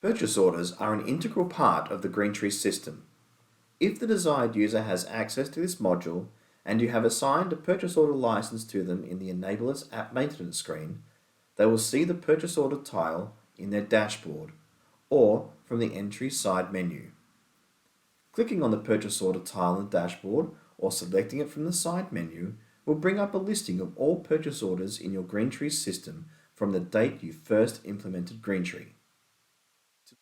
Purchase orders are an integral part of the nTree system. If the desired user has access to this module and you have assigned a purchase order license to them in the Enablers app maintenance screen, they will see the purchase order tile in their dashboard or from the nTree side menu. Clicking on the purchase order tile in the dashboard or selecting it from the side menu will bring up a listing of all purchase orders in your nTree system from the date you first implemented nTree.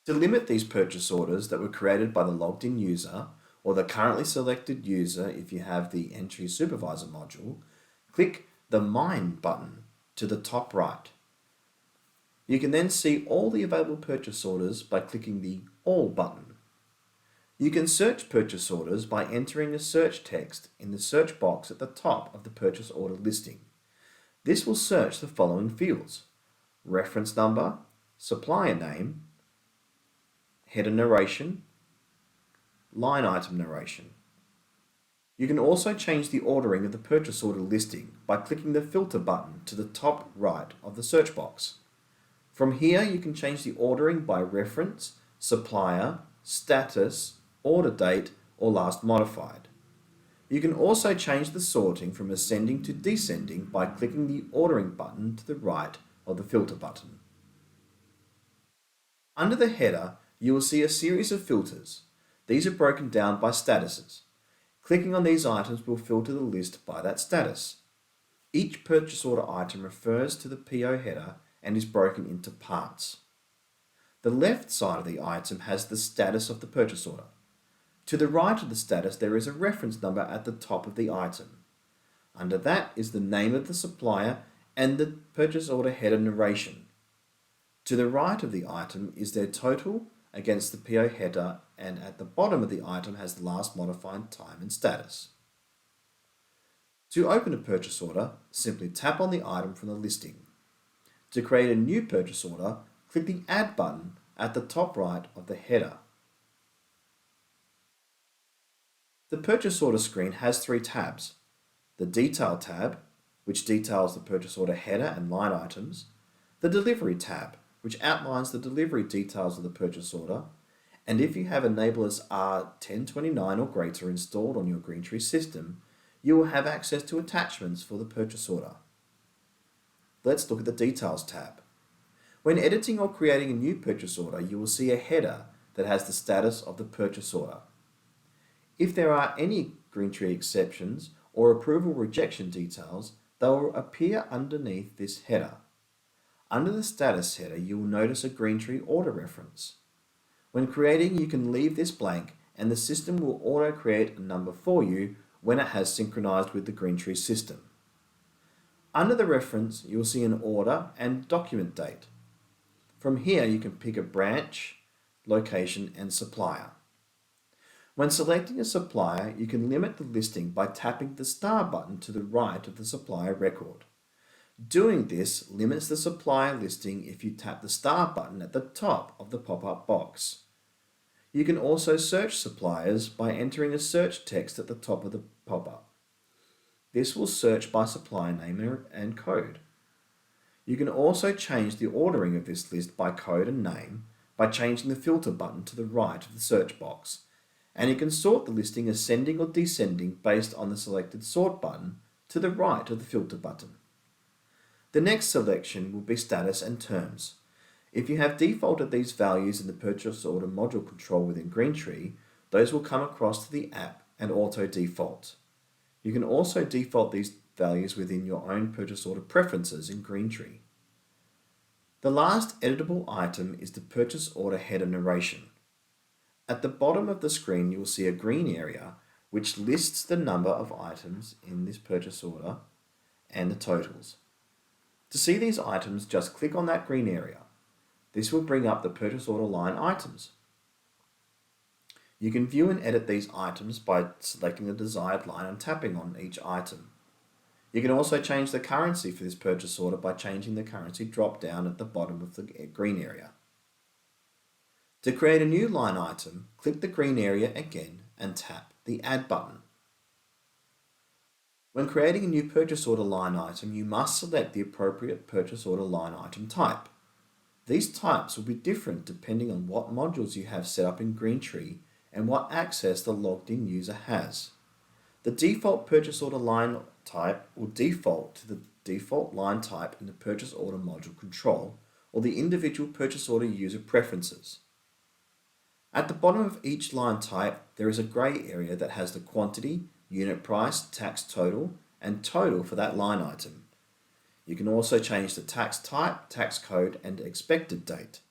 To limit these purchase orders that were created by the logged in user or the currently selected user if you have the nTree Supervisor module, click the Mine button to the top right. You can then see all the available purchase orders by clicking the All button. You can search purchase orders by entering a search text in the search box at the top of the purchase order listing. This will search the following fields: reference number, supplier name, header narration, line item narration. You can also change the ordering of the purchase order listing by clicking the filter button to the top right of the search box. From here, you can change the ordering by reference, supplier, status, order date, or last modified. You can also change the sorting from ascending to descending by clicking the ordering button to the right of the filter button. Under the header, you will see a series of filters. These are broken down by statuses. Clicking on these items will filter the list by that status. Each purchase order item refers to the PO header and is broken into parts. The left side of the item has the status of the purchase order. To the right of the status, there is a reference number at the top of the item. Under that is the name of the supplier and the purchase order header narration. To the right of the item is their total against the PO header, and at the bottom of the item has the last modified time and status. To open a purchase order, simply tap on the item from the listing. To create a new purchase order, click the Add button at the top right of the header. The purchase order screen has three tabs: the Detail tab, which details the purchase order header and line items, the Delivery tab, which outlines the delivery details of the purchase order, and if you have Enablers R1029 or greater installed on your nTree system, you will have access to attachments for the purchase order. Let's look at the Details tab. When editing or creating a new purchase order, you will see a header that has the status of the purchase order. If there are any nTree exceptions or approval rejection details, they will appear underneath this header. Under the status header, you will notice a nTree order reference. When creating, you can leave this blank and the system will auto-create a number for you when it has synchronized with the nTree system. Under the reference, you will see an order and document date. From here, you can pick a branch, location, and supplier. When selecting a supplier, you can limit the listing by tapping the star button to the right of the supplier record. Doing this limits the supplier listing if you tap the star button at the top of the pop-up box. You can also search suppliers by entering a search text at the top of the pop-up. This will search by supplier name and code. You can also change the ordering of this list by code and name by changing the filter button to the right of the search box, and you can sort the listing ascending or descending based on the selected sort button to the right of the filter button. The next selection will be status and terms. If you have defaulted these values in the purchase order module control within nTree, those will come across to the app and auto default. You can also default these values within your own purchase order preferences in nTree. The last editable item is the purchase order header narration. At the bottom of the screen, you will see a green area which lists the number of items in this purchase order and the totals. To see these items, just click on that green area. This will bring up the purchase order line items. You can view and edit these items by selecting the desired line and tapping on each item. You can also change the currency for this purchase order by changing the currency drop down at the bottom of the green area. To create a new line item, click the green area again and tap the Add button. When creating a new purchase order line item, you must select the appropriate purchase order line item type. These types will be different depending on what modules you have set up in nTree and what access the logged in user has. The default purchase order line type will default to the default line type in the purchase order module control or the individual purchase order user preferences. At the bottom of each line type, there is a grey area that has the quantity, unit price, tax total, and total for that line item. You can also change the tax type, tax code, and expected date.